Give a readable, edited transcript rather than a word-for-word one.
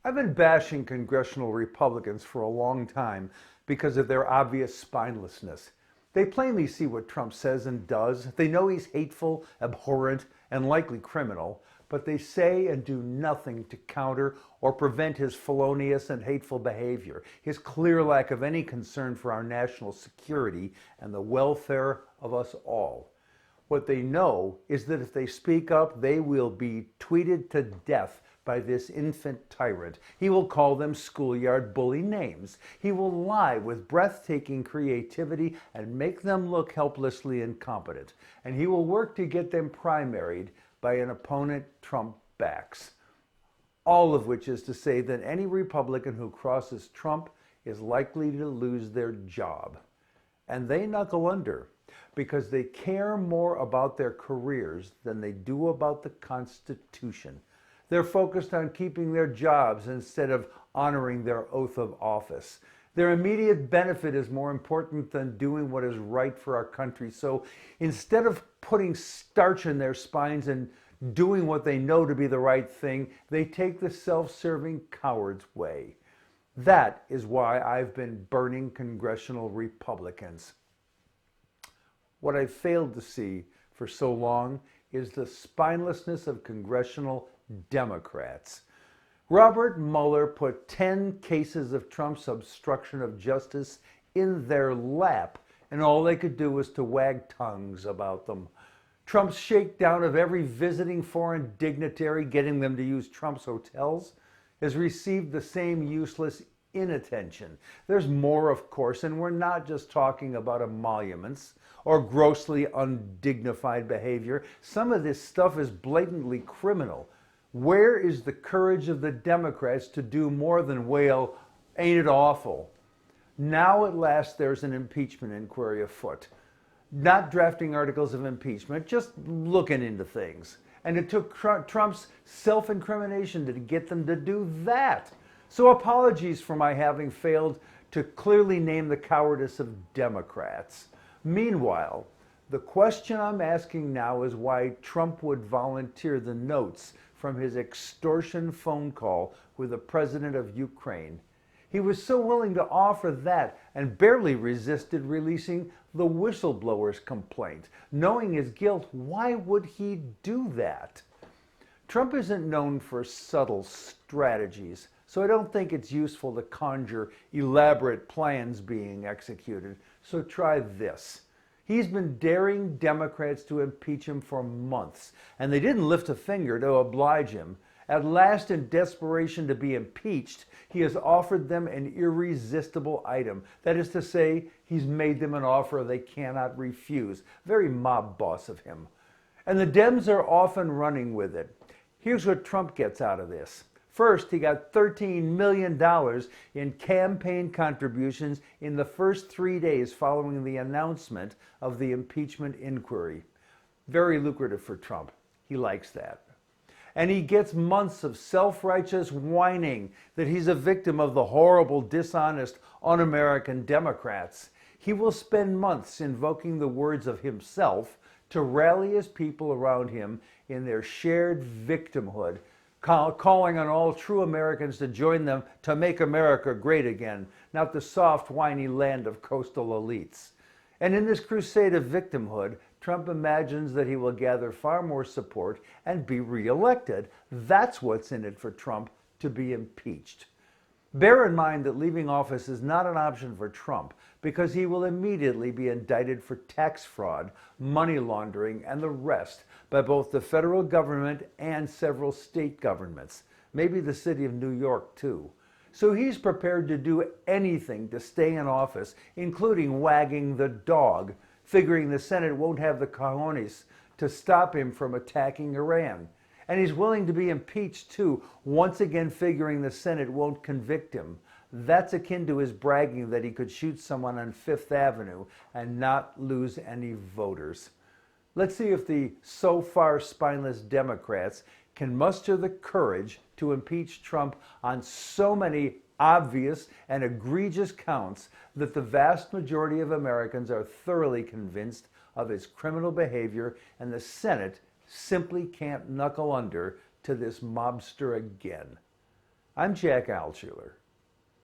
I've been bashing congressional Republicans for a long time because of their obvious spinelessness. They plainly see what Trump says and does. They know he's hateful, abhorrent, and likely criminal, but they say and do nothing to counter or prevent his felonious and hateful behavior, his clear lack of any concern for our national security and the welfare of us all. What they know is that if they speak up, they will be tweeted to death by this infant tyrant. He will call them schoolyard bully names. He will lie with breathtaking creativity and make them look helplessly incompetent. And he will work to get them primaried by an opponent Trump backs. All of which is to say that any Republican who crosses Trump is likely to lose their job. And they knuckle under because they care more about their careers than they do about the Constitution. They're focused on keeping their jobs instead of honoring their oath of office. Their immediate benefit is more important than doing what is right for our country. So instead of putting starch in their spines and doing what they know to be the right thing, they take the self-serving coward's way. That is why I've been burning congressional Republicans. What I've failed to see for so long is the spinelessness of congressional Democrats. Robert Mueller put 10 cases of Trump's obstruction of justice in their lap, and all they could do was to wag tongues about them. Trump's shakedown of every visiting foreign dignitary, getting them to use Trump's hotels, has received the same useless inattention. There's more, of course, and we're not just talking about emoluments or grossly undignified behavior. Some of this stuff is blatantly criminal. Where is the courage of the Democrats to do more than wail, "Ain't it awful?" Now at last there's an impeachment inquiry afoot. Not drafting articles of impeachment, just looking into things. And it took Trump's self-incrimination to get them to do that. So apologies for my having failed to clearly name the cowardice of Democrats. Meanwhile, the question I'm asking now is why Trump would volunteer the notes from his extortion phone call with the president of Ukraine. He was so willing to offer that and barely resisted releasing the whistleblower's complaint. Knowing his guilt, why would he do that? Trump isn't known for subtle strategies, so I don't think it's useful to conjure elaborate plans being executed. So try this. He's been daring Democrats to impeach him for months, and they didn't lift a finger to oblige him. At last, in desperation to be impeached, he has offered them an irresistible item. That is to say, he's made them an offer they cannot refuse. Very mob boss of him. And the Dems are often running with it. Here's what Trump gets out of this. First, he got $13 million in campaign contributions in the first 3 days following the announcement of the impeachment inquiry. Very lucrative for Trump. He likes that. And he gets months of self-righteous whining that he's a victim of the horrible, dishonest, un-American Democrats. He will spend months invoking the words of himself to rally his people around him in their shared victimhood, calling on all true Americans to join them to make America great again, not the soft, whiny land of coastal elites. And in this crusade of victimhood, Trump imagines that he will gather far more support and be reelected. That's what's in it for Trump to be impeached. Bear in mind that leaving office is not an option for Trump because he will immediately be indicted for tax fraud, money laundering, and the rest by both the federal government and several state governments, maybe the city of New York too. So he's prepared to do anything to stay in office, including wagging the dog, figuring the Senate won't have the cojones to stop him from attacking Iran. And he's willing to be impeached too, once again figuring the Senate won't convict him. That's akin to his bragging that he could shoot someone on Fifth Avenue and not lose any voters. Let's see if the so far spineless Democrats can muster the courage to impeach Trump on so many obvious and egregious counts that the vast majority of Americans are thoroughly convinced of his criminal behavior, and the Senate simply can't knuckle under to this mobster again. I'm Jack Altshuler.